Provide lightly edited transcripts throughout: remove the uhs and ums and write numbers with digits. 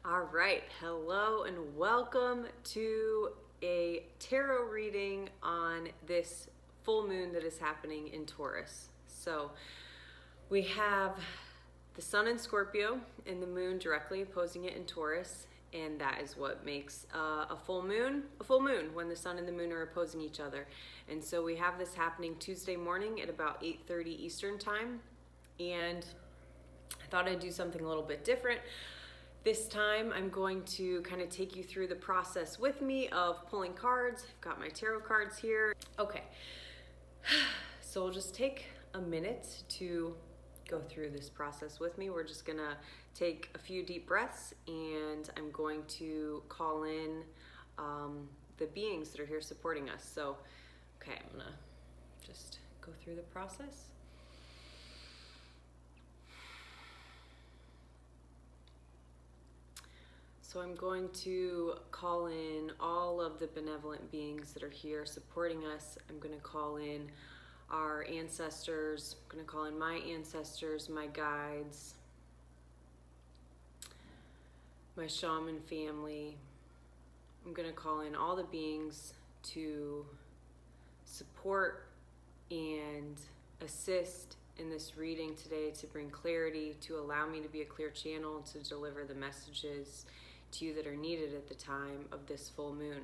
All right, hello and welcome to a tarot reading on this full moon that is happening in Taurus. So we have the sun in Scorpio and the moon directly opposing it in Taurus, and that is what makes a full moon when the sun and the moon are opposing each other. And so we have this happening Tuesday morning at about 8:30 Eastern time, and I thought I'd do something a little bit different. This time I'm going to kind of take you through the process with me of pulling cards. I've got my tarot cards here. Okay, so we'll just take a minute to go through this process with me. We're just gonna take a few deep breaths, and I'm going to call in the beings that are here supporting us. So, okay, I'm gonna just go through the process. So I'm going to call in all of the benevolent beings that are here supporting us. I'm going to call in our ancestors. I'm going to call in my ancestors, my guides, my shaman family. I'm going to call in all the beings to support and assist in this reading today, to bring clarity, to allow me to be a clear channel, to deliver the messages to you that are needed at the time of this full moon.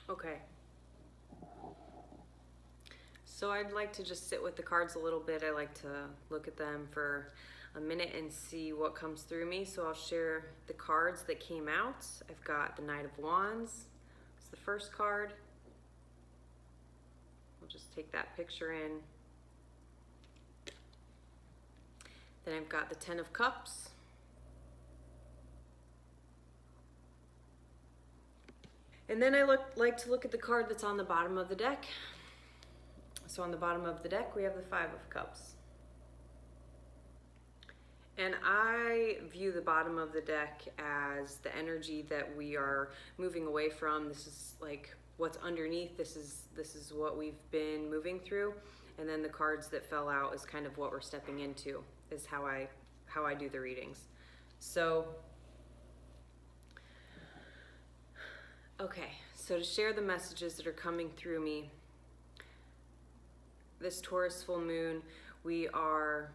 Okay. So I'd like to just sit with the cards a little bit. I like to look at them for a minute and see what comes through me. So I'll share the cards that came out. I've got the Knight of Wands. It's the first card. We'll just take that picture in. Then I've got the Ten of Cups. And then I like to look at the card that's on the bottom of the deck. So on the bottom of the deck, we have the Five of Cups. And I view the bottom of the deck as the energy that we are moving away from. This is like what's underneath. This is what we've been moving through. And then the cards that fell out is kind of what we're stepping into, is how I do the readings. So okay, so to share the messages that are coming through me, this Taurus full moon, we're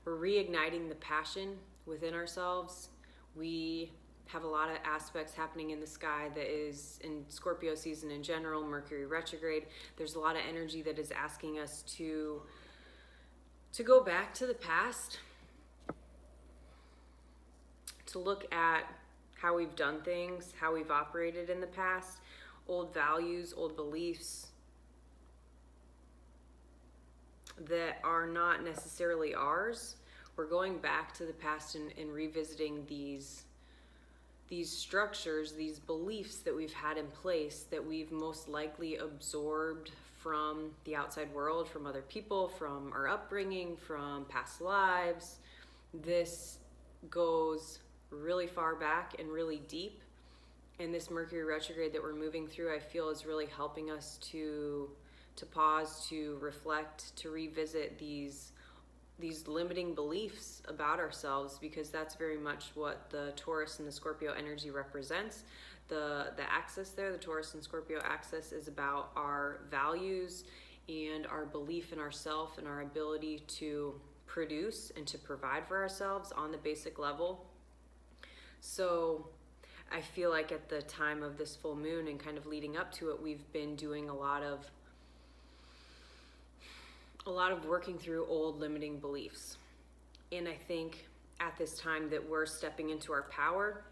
reigniting the passion within ourselves. We have a lot of aspects happening in the sky that is in Scorpio season in general, Mercury retrograde. There's a lot of energy that is asking us to go back to the past, to look at how we've done things, how we've operated in the past, old values, old beliefs that are not necessarily ours. We're going back to the past and revisiting these structures, these beliefs that we've had in place that we've most likely absorbed from the outside world, from other people, from our upbringing, from past lives. This goes really far back and really deep, and this Mercury retrograde that we're moving through, I feel, is really helping us to pause, to reflect, to revisit these limiting beliefs about ourselves, because that's very much what the Taurus and the Scorpio energy represents. The axis there, the Taurus and Scorpio axis, is about our values and our belief in ourselves and our ability to produce and to provide for ourselves on the basic level. So I feel like at the time of this full moon and kind of leading up to it, we've been doing a lot of working through old limiting beliefs. And I think at this time that we're stepping into our power,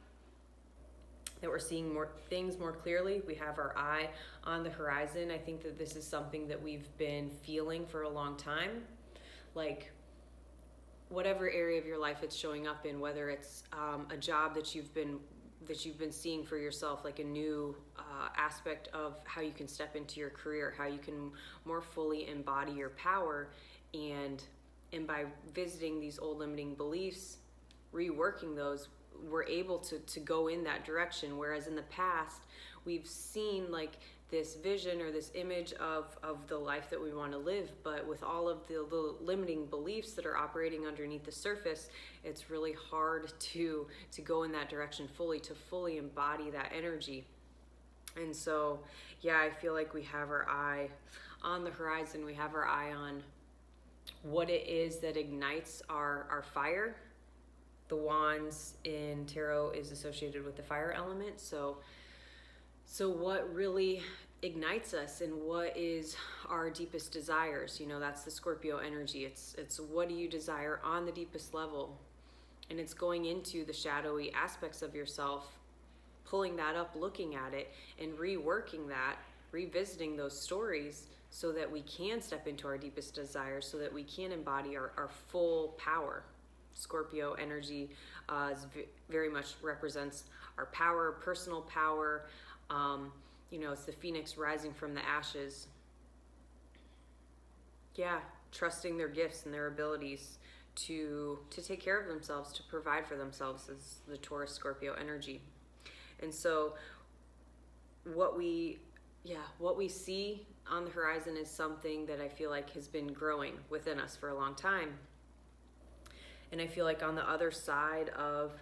that we're seeing more things more clearly. We have our eye on the horizon. I think that this is something that we've been feeling for a long time. Like, whatever area of your life it's showing up in, whether it's a job that you've been seeing for yourself, like a new aspect of how you can step into your career, how you can more fully embody your power, and by visiting these old limiting beliefs, reworking those, we're able to go in that direction. Whereas in the past, we've seen like this vision or this image of the life that we want to live, but with all of the limiting beliefs that are operating underneath the surface, it's really hard to go in that direction fully, to fully embody that energy. And so, yeah, I feel like we have our eye on the horizon. We have our eye on what it is that ignites our fire. The wands in tarot is associated with the fire element. So what really ignites us and what is our deepest desires? You know, that's the Scorpio energy. It's what do you desire on the deepest level? And it's going into the shadowy aspects of yourself, pulling that up, looking at it, and reworking that, revisiting those stories so that we can step into our deepest desires, so that we can embody our full power. Scorpio energy very much represents our power, personal power. You know, it's the phoenix rising from the ashes. Yeah, trusting their gifts and their abilities to take care of themselves, to provide for themselves, is the Taurus Scorpio energy. And so what we see on the horizon is something that I feel like has been growing within us for a long time. And I feel like on the other side of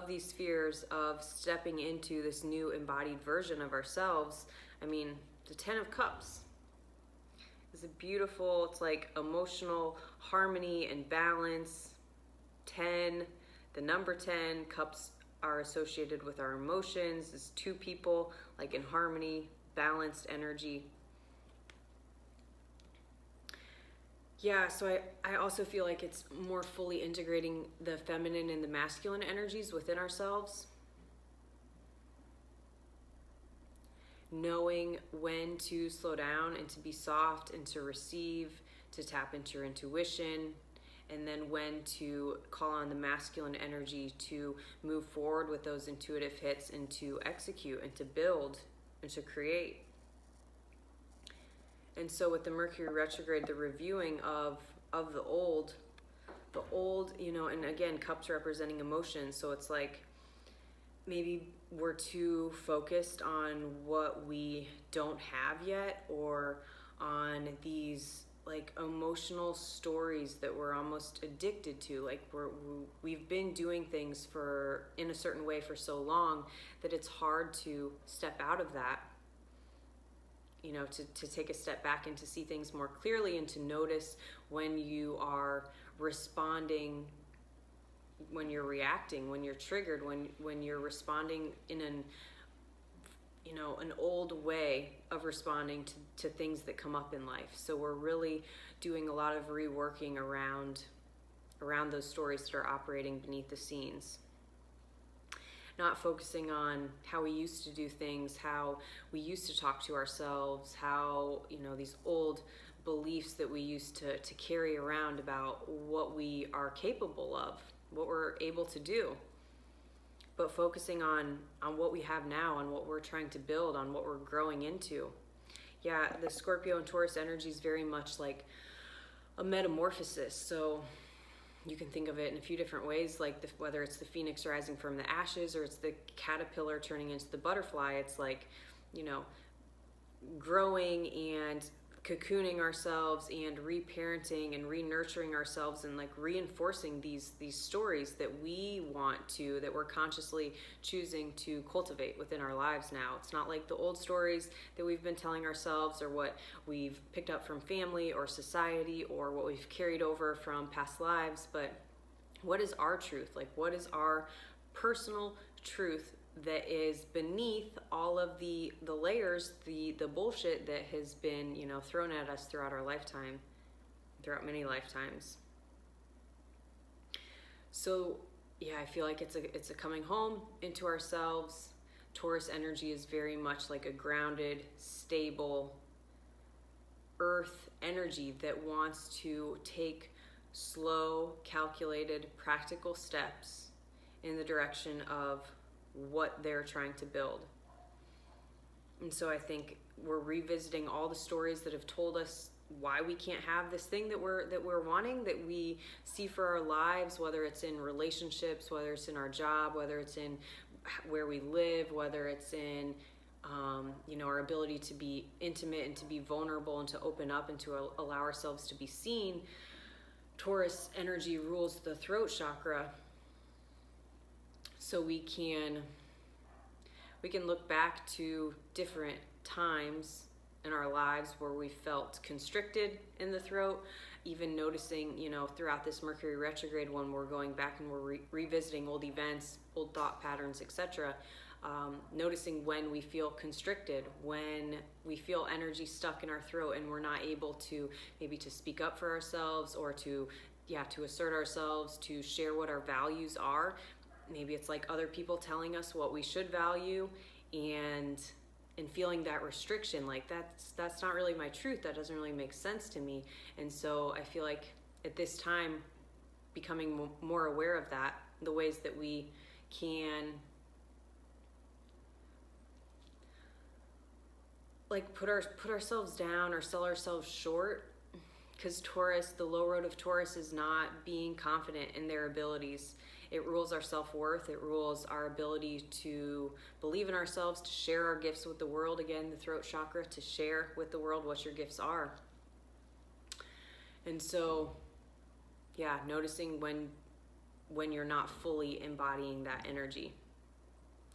these fears of stepping into this new embodied version of ourselves, I mean, the 10 of Cups is a beautiful, it's like emotional harmony and balance. 10, the number 10, cups are associated with our emotions. It's two people, like in harmony, balanced energy. Yeah, so I also feel like it's more fully integrating the feminine and the masculine energies within ourselves. Knowing when to slow down and to be soft and to receive, to tap into your intuition, and then when to call on the masculine energy to move forward with those intuitive hits and to execute and to build and to create. And so with the Mercury retrograde, the reviewing of the old, you know, and again, cups representing emotions. So it's like maybe we're too focused on what we don't have yet, or on these like emotional stories that we're almost addicted to. Like we've been doing things in a certain way for so long that it's hard to step out of that. You know, to take a step back and to see things more clearly, and to notice when you are responding, when you're reacting, when you're triggered, when you're responding in an old way of responding to things that come up in life. So we're really doing a lot of reworking around those stories that are operating beneath the scenes. Not focusing on how we used to do things, how we used to talk to ourselves, how, you know, these old beliefs that we used to carry around about what we are capable of, what we're able to do. But focusing on what we have now, on what we're trying to build, on what we're growing into. Yeah, the Scorpio and Taurus energy is very much like a metamorphosis. So you can think of it in a few different ways, like whether it's the phoenix rising from the ashes or it's the caterpillar turning into the butterfly. It's like, you know, growing and cocooning ourselves and reparenting and re-nurturing ourselves, and like reinforcing these stories that we're consciously choosing to cultivate within our lives now. It's not like the old stories that we've been telling ourselves, or what we've picked up from family or society, or what we've carried over from past lives, but what is our truth? Like, what is our personal truth that is beneath all of the layers, the bullshit that has been, you know, thrown at us throughout our lifetime, throughout many lifetimes. So yeah, I feel like it's a coming home into ourselves. Taurus energy is very much like a grounded, stable earth energy that wants to take slow, calculated, practical steps in the direction of what they're trying to build. And so I think we're revisiting all the stories that have told us why we can't have this thing that we're wanting, that we see for our lives, whether it's in relationships, whether it's in our job, whether it's in where we live, whether it's in our ability to be intimate and to be vulnerable and to open up and to allow ourselves to be seen. Taurus energy rules the throat chakra, so we can look back to different times in our lives where we felt constricted in the throat, even noticing, throughout this Mercury retrograde, when we're going back and we're revisiting old events, old thought patterns, etc., noticing when we feel constricted, when we feel energy stuck in our throat and we're not able to maybe to speak up for ourselves or to assert ourselves, to share what our values are. Maybe it's like other people telling us what we should value, and feeling that restriction, like that's not really my truth, that doesn't really make sense to me. And so I feel like at this time, becoming more aware of that, the ways that we can like put ourselves down or sell ourselves short, because Taurus, the low road of Taurus, is not being confident in their abilities. It rules our self-worth. It rules our ability to believe in ourselves, to share our gifts with the world. Again, the throat chakra, to share with the world what your gifts are. And so, noticing when you're not fully embodying that energy.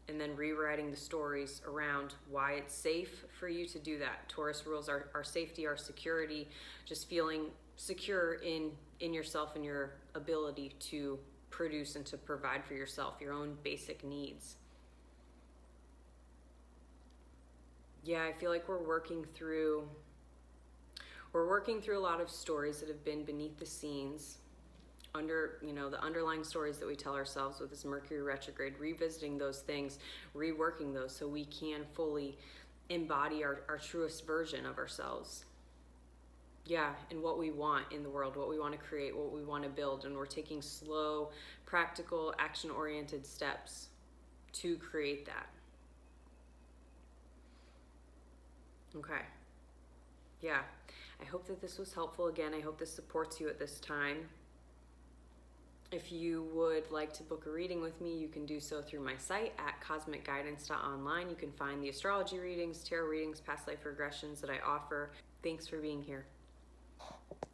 And then rewriting the stories around why it's safe for you to do that. Taurus rules our safety, our security, just feeling secure in yourself and your ability to produce and to provide for yourself, your own basic needs. I feel like we're working through a lot of stories that have been beneath the scenes, under the underlying stories that we tell ourselves with this Mercury retrograde, revisiting those things, reworking those so we can fully embody our truest version of ourselves. And what we want in the world, what we want to create, what we want to build. And we're taking slow, practical, action-oriented steps to create that. Okay. I hope that this was helpful. Again, I hope this supports you at this time. If you would like to book a reading with me, you can do so through my site at cosmicguidance.online. You can find the astrology readings, tarot readings, past life regressions that I offer. Thanks for being here.